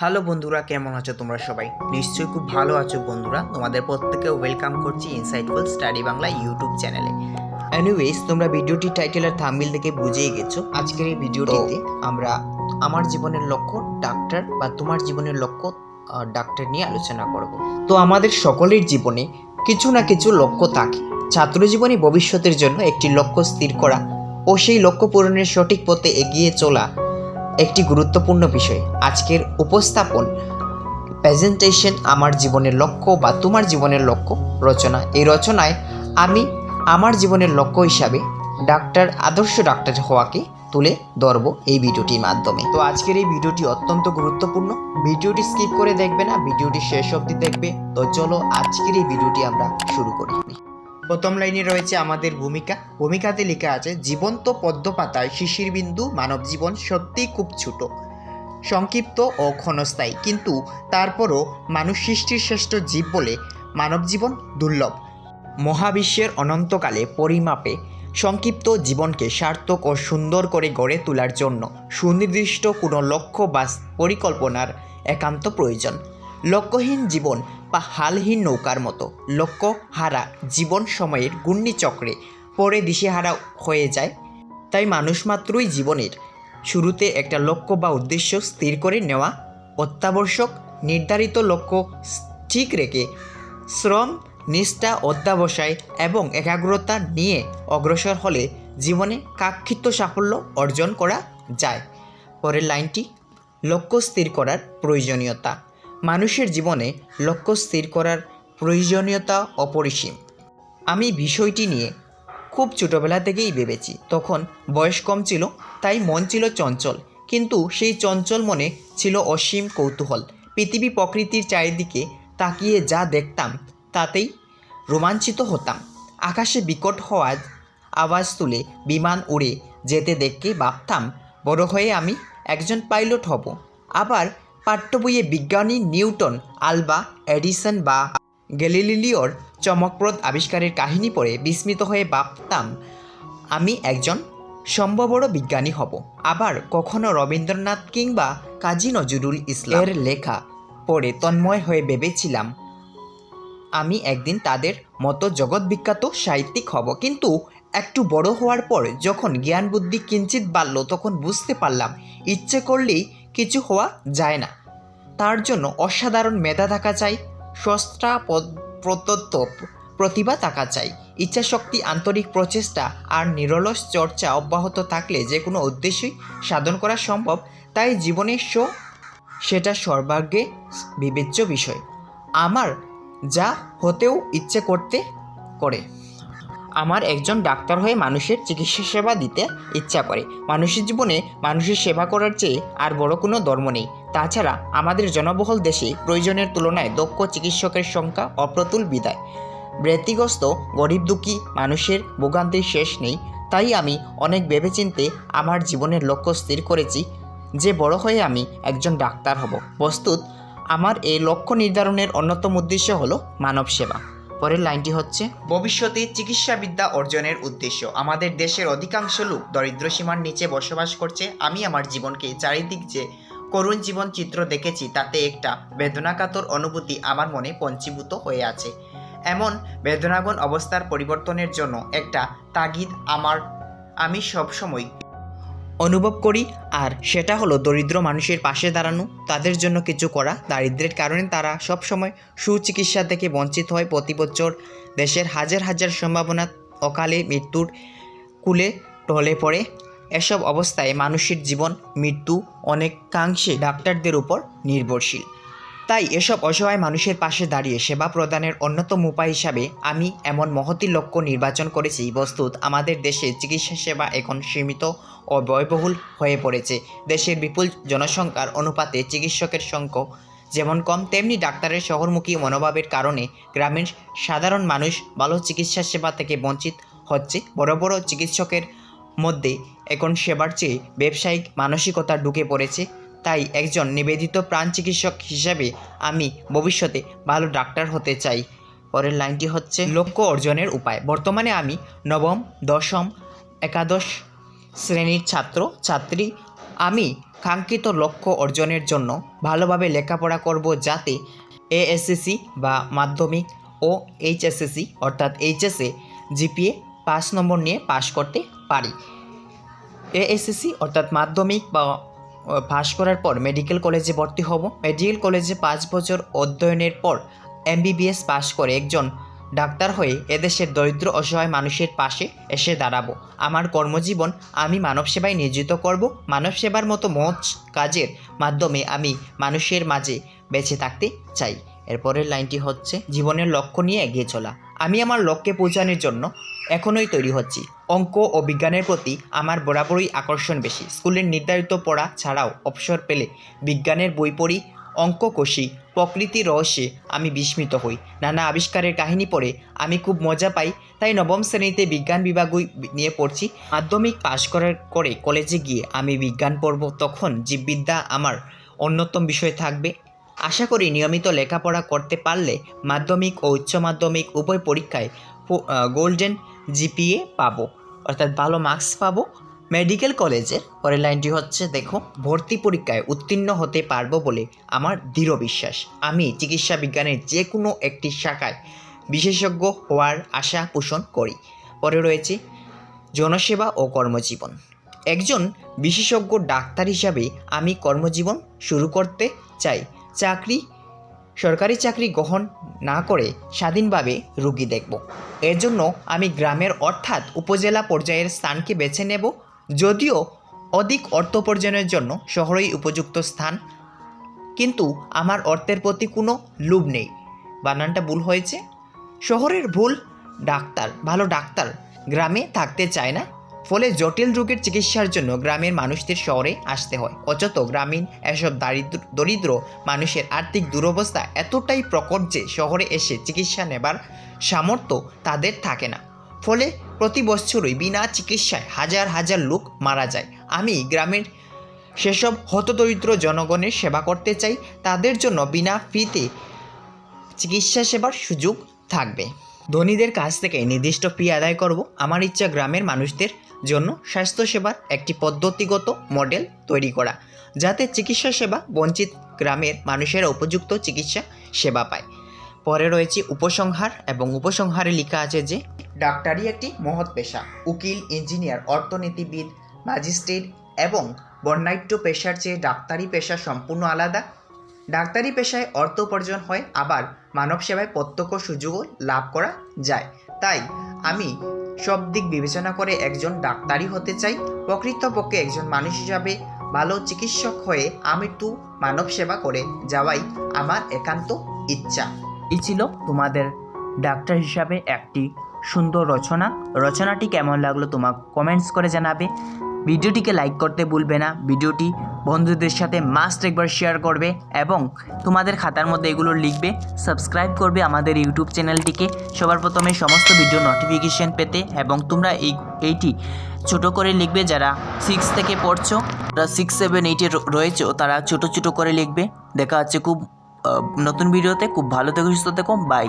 Hello বন্ধুরা, কেমন আছো তোমরা সবাই? নিশ্চয়ই খুব ভালো আছো বন্ধুরা। তোমাদের প্রত্যেককে ওয়েলকাম করছি ইনসাইটফুল স্টাডি বাংলা ইউটিউব চ্যানেলে। এনিওয়েজ, তোমরা ভিডিওটি টাইটেল আর থাম্বনেল দেখে বুঝেই গেছো। আজকের এই ভিডিওটিতে আমরা আমার জীবনের লক্ষ্য ডাক্তার বা তোমার জীবনের লক্ষ্য ডাক্তার নিয়ে আলোচনা করব। তো আমাদের সকলের জীবনে কিছু না কিছু লক্ষ্য থাকে। ছাত্র জীবনে ভবিষ্যতের জন্য একটি লক্ষ্য স্থির করা ও সেই লক্ষ্য পূরণের সঠিক পথে এগিয়ে চলা একটি গুরুত্বপূর্ণ বিষয়। আজকের উপস্থাপন প্রেজেন্টেশন আমার জীবনের লক্ষ্য বা তোমার জীবনের লক্ষ্য রচনা। এই রচনায় আমি আমার জীবনের লক্ষ্য হিসাবে আদর্শ ডাক্তার হওয়াকে তুলে ধরবো এই ভিডিওটির মাধ্যমে। তো আজকের এই ভিডিওটি অত্যন্ত গুরুত্বপূর্ণ। ভিডিওটি স্কিপ করে দেখবে না, ভিডিওটি শেষ অবধি দেখবে। তো চলো আজকের এই ভিডিওটি আমরা শুরু করি। প্রথম লাইনে রয়েছে আমাদের ভূমিকাতে লেখা আছে, জীবন্ত পদ্ম পাতায় শিশির বিন্দু, মানব জীবন সত্যিই খুব ছোট, সংক্ষিপ্ত ও ক্ষণস্থায়ী, কিন্তু তারপরও মানুষ সৃষ্টির শ্রেষ্ঠ জীব বলে মানব জীবন দুর্লভ। মহাবিশ্বের অনন্তকালে পরিমাপে সংক্ষিপ্ত জীবনকে সার্থক ও সুন্দর করে গড়ে তোলার জন্য সুনির্দিষ্ট কোনো লক্ষ্য বা পরিকল্পনার একান্ত প্রয়োজন। লক্ষ্যহীন জীবন বা হালহীন নৌকার মতো। লক্ষ্য হারা জীবন সময়ের ঘূর্ণিচক্রে পরে দিশেহারা হয়ে যায়। তাই মানুষ মাত্রই জীবনের শুরুতে একটা লক্ষ্য বা উদ্দেশ্য স্থির করে নেওয়া অত্যাবশ্যক। নির্ধারিত লক্ষ্য ঠিক রেখে শ্রম, নিষ্ঠা, অধ্যাবসায় এবং একাগ্রতা নিয়ে অগ্রসর হলে জীবনে কাঙ্ক্ষিত সাফল্য অর্জন করা যায়। পরের লাইনটি, লক্ষ্য স্থির করার প্রয়োজনীয়তা। মানুষের জীবনে লক্ষ্য স্থির করার প্রয়োজনীয়তা অপরিসীম। আমি বিষয়টি নিয়ে খুব ছোটোবেলা থেকেই ভেবেছি। তখন বয়স কম ছিল, তাই মন ছিল চঞ্চল, কিন্তু সেই চঞ্চল মনে ছিল অসীম কৌতূহল। পৃথিবী প্রকৃতির চারিদিকে তাকিয়ে যা দেখতাম তাতেই রোমাঞ্চিত হতাম। আকাশে বিকট হওয়ার আওয়াজ তুলে বিমান উড়ে যেতে দেখে ভাবতাম, বড় হয়ে আমি একজন পাইলট হব। আবার পাঠ্য বইয়ে বিজ্ঞানী নিউটন, আলভা এডিসন বা গ্যালিলিওর চমকপ্রদ আবিষ্কারের কাহিনী পড়ে বিস্মিত হয়ে ভাবতাম, আমি একজন সম্ভবত বিজ্ঞানী হব। আবার কখনো রবীন্দ্রনাথ কিংবা কাজী নজরুল ইসলামের লেখা পড়ে তন্ময় হয়ে ভেবেছিলাম, আমি একদিন তাদের মতো জগৎ বিখ্যাত সাহিত্যিক হব। কিন্তু একটু বড় হওয়ার পর যখন জ্ঞান বুদ্ধি কিঞ্চিত বাড়ল, তখন বুঝতে পারলাম ইচ্ছে করলেই কিছু হওয়া যায় না। তার জন্য অসাধারণ মেধা থাকা চাই, স্রষ্টা প্রদত্ত প্রতিভা থাকা চাই, ইচ্ছাশক্তি, আন্তরিক প্রচেষ্টা আর নিরলস চর্চা অব্যাহত থাকলে যে কোনো উদ্দেশ্যই সাধন করা সম্ভব। তাই জীবনের সেটা সর্বাগ্রে বিবেচ্য বিষয়। আমার যা হতেও ইচ্ছে করে আমার একজন ডাক্তার হয়ে মানুষের চিকিৎসা সেবা দিতে ইচ্ছা করে। মানুষের জীবনে মানুষের সেবা করার চেয়ে আর বড় কোনো ধর্ম নেই। তাছাড়া আমাদের জনবহুল দেশে প্রয়োজনের তুলনায় দক্ষ চিকিৎসকের সংখ্যা অপ্রতুল বিদায় ব্যতিগ্রস্ত গরিব দুঃখী মানুষের ভোগান্তির শেষ নেই। তাই আমি অনেক ভেবেচিন্তে আমার জীবনের লক্ষ্য স্থির করেছি যে বড় হয়ে আমি একজন ডাক্তার হব। বস্তুত আমার এই লক্ষ্য নির্ধারণের অন্যতম উদ্দেশ্য হলো মানব সেবা। পরের লাইনটি হচ্ছে, ভবিষ্যতে চিকিৎসাবিদ্যা অর্জনের উদ্দেশ্য। আমাদের দেশের অধিকাংশ লোক দরিদ্র সীমার নিচে বসবাস করছে। আমি আমার জীবনকে চারিদিক যে করুণ জীবন চিত্র দেখেছি, তাতে একটা বেদনাকাতর অনুভূতি আমার মনে পঞ্চীভূত হয়ে আছে। এমন বেদনাগণ অবস্থার পরিবর্তনের জন্য একটা তাগিদ আমি সবসময় অনুভব করি, আর সেটা হলো দরিদ্র মানুষের পাশে দাঁড়ানো, তাদের জন্য কিছু করা। দারিদ্র্যের কারণে তারা সবসময় সুচিকিৎসা থেকে বঞ্চিত হয়। প্রতি বছর দেশের হাজার হাজার সম্ভাবনা অকালে মৃত্যুর কূলে ঢলে পড়ে। এসব অবস্থায় মানুষের জীবন মৃত্যু অনেকাংশে ডাক্তারদের উপর নির্ভরশীল। তাই এসব অসহায় মানুষের পাশে দাঁড়িয়ে সেবা প্রদানের অন্যতম উপায় হিসাবে আমি এমন মহতী লক্ষ্য নির্বাচন করেছি। বস্তুত আমাদের দেশে চিকিৎসা সেবা এখন সীমিত ও ব্যয়বহুল হয়ে পড়েছে। দেশের বিপুল জনসংখ্যার অনুপাতে চিকিৎসকের সংখ্যা যেমন কম, তেমনি ডাক্তারের শহরমুখী মনোভাবের কারণে গ্রামের সাধারণ মানুষ ভালো চিকিৎসা সেবা থেকে বঞ্চিত হচ্ছে। বড় বড় চিকিৎসকের মধ্যে এখন সেবার চেয়ে ব্যবসায়িক মানসিকতা ঢুকে পড়েছে। তাই একজন নিবেদিত প্রাণ চিকিৎসক হিসাবে আমি ভবিষ্যতে ভালো ডাক্তার হতে চাই। পরের লাইনটি হচ্ছে, লক্ষ্য অর্জনের উপায়। বর্তমানে আমি নবম, দশম, একাদশ শ্রেণীর ছাত্রী। আমি কাঙ্ক্ষিত লক্ষ্য অর্জনের জন্য ভালোভাবে লেখাপড়া করব, যাতে এএসএসসি বা মাধ্যমিক ও এইচএসএসসি অর্থাৎ এইচএসএ জিপিএ 5 নম্বর নিয়ে পাশ করতে পারি। এএসএসসি অর্থাৎ মাধ্যমিক বা পাশ করার পর মেডিকেল কলেজে ভর্তি হব। মেডিকেল কলেজে 5 বছর অধ্যয়নের পর এমবিবিএস পাশ করে একজন ডাক্তার হয়ে এদেশের দরিদ্র অসহায় মানুষের পাশে এসে দাঁড়াবো। আমার কর্মজীবন আমি মানব সেবায় নিয়োজিত করব। মানব সেবার মতো মহৎ কাজের মাধ্যমে আমি মানুষের মাঝে বেঁচে থাকতে চাই। এরপরের লাইনটি হচ্ছে জীবনের লক্ষ্য নিয়ে এগিয়ে চলা। আমি আমার লক্ষ্যে পৌঁছানোর জন্য এখনই তৈরি হচ্ছি। অঙ্ক ও বিজ্ঞানের প্রতি আমার বরাবরই আকর্ষণ বেশি। স্কুলের নির্ধারিত পড়া ছাড়াও অবসর পেলে বিজ্ঞানের বই পড়ি, অঙ্ক কষি, প্রকৃতি রহস্যে আমি বিস্মিত হই। নানা আবিষ্কারের কাহিনী পড়ে আমি খুব মজা পাই। তাই নবম শ্রেণীতে বিজ্ঞান বিভাগই নিয়ে পড়ছি। মাধ্যমিক পাশ করে কলেজে গিয়ে আমি বিজ্ঞান পড়ব। তখন জীববিদ্যা আমার অন্যতম বিষয় থাকবে। আশা করি নিয়মিত লেখাপড়া করতে পারলে মাধ্যমিক ও উচ্চ মাধ্যমিক উভয় পরীক্ষায় গোল্ডেন জিপিএ পাবো, অর্থাৎ ভালো মার্কস পাবো। মেডিকেল কলেজের পরের লাইনটি হচ্ছে দেখো, ভর্তি পরীক্ষায় উত্তীর্ণ হতে পারবো বলে আমার দৃঢ় বিশ্বাস। আমি চিকিৎসা বিজ্ঞানের যে কোনো একটি শাখায় বিশেষজ্ঞ হওয়ার আশা পোষণ করি। পরে রয়েছে জনসেবা ও কর্মজীবন। একজন বিশেষজ্ঞ ডাক্তার হিসাবে আমি কর্মজীবন শুরু করতে চাই। সরকারি চাকরি গ্রহণ না করে স্বাধীনভাবে রোগী দেখব। এর জন্য আমি গ্রামের অর্থাৎ উপজেলা পর্যায়ের স্থানকে বেছে নেব। যদিও অধিক অর্থ উপার্জনের জন্য শহরেই উপযুক্ত স্থান, কিন্তু আমার অর্থের প্রতি কোনো লোভ নেই। বানানটা ভুল হয়েছে। শহরের ভুল ভালো ডাক্তার গ্রামে থাকতে চায় না, ফলে জটিল রোগের চিকিৎসার জন্য গ্রামের মানুষদের শহরে আসতে হয়। অথচ গ্রামীণ এসব দরিদ্র মানুষের আর্থিক দুরবস্থা এতটাই প্রকট যে শহরে এসে চিকিৎসা নেবার সামর্থ্য তাদের থাকে না। ফলে প্রতি বছরই বিনা চিকিৎসায় হাজার হাজার লোক মারা যায়। আমি গ্রামের সেসব হতদরিদ্র জনগণের সেবা করতে চাই। তাদের জন্য বিনা ফিতে চিকিৎসা সেবার সুযোগ থাকবে। ধনীদের কাছ থেকে নির্দিষ্ট ফি আদায় করব। আমার ইচ্ছা গ্রামের মানুষদের জন্য স্বাস্থ্যসেবার একটি পদ্ধতিগত মডেল তৈরি করা, যাতে চিকিৎসা সেবা বঞ্চিত গ্রামের মানুষেরা উপযুক্ত চিকিৎসা সেবা পায়। পরে রয়েছে উপসংহার, এবং উপসংহারে লেখা আছে যে ডাক্তারি একটি মহৎ পেশা। উকিল, ইঞ্জিনিয়ার, অর্থনীতিবিদ, ম্যাজিস্ট্রেট এবং বর্ণাঢ্য পেশার চেয়ে ডাক্তারি পেশা সম্পূর্ণ আলাদা। ডাক্তারি পেশায় অর্থ উপার্জন হয়, আবার মানব সেবায় প্রত্যক্ষ সুযোগও লাভ করা যায়। তাই আমি সব দিক বিবেচনা করে একজন ডাক্তারই হতে চাই। প্রকৃতপক্ষে একজন মানুষ হিসাবে ভালো চিকিৎসক হয়ে আমৃত্যু মানব সেবা করে যাওয়াই আমার একান্ত ইচ্ছা। এই ছিল তোমাদের ডাক্তার হিসাবে একটি সুন্দর রচনাটি কেমন লাগলো তোমার কমেন্টস করে জানাবে। ভিডিওটিকে লাইক করতে ভুলবে না। ভিডিওটি বন্ধুদের সাথে মাস্ট একবার শেয়ার করবে এবং তোমাদের খাতার মধ্যে এগুলো লিখবে। সাবস্ক্রাইব করবে আমাদের ইউটিউব চ্যানেলটিকে সবার প্রথমে সমস্ত ভিডিও নোটিফিকেশন পেতে, এবং তোমরা এইটি ছোট করে লিখবে। যারা 6 থেকে পড়ছো, যারা 6, 7, 8-এ রয়েছে তারা ছোট করে লিখবে। দেখা হচ্ছে খুব নতুন ভিডিওতে। খুব ভালো থেকো, সুস্থ থেকো, বাই।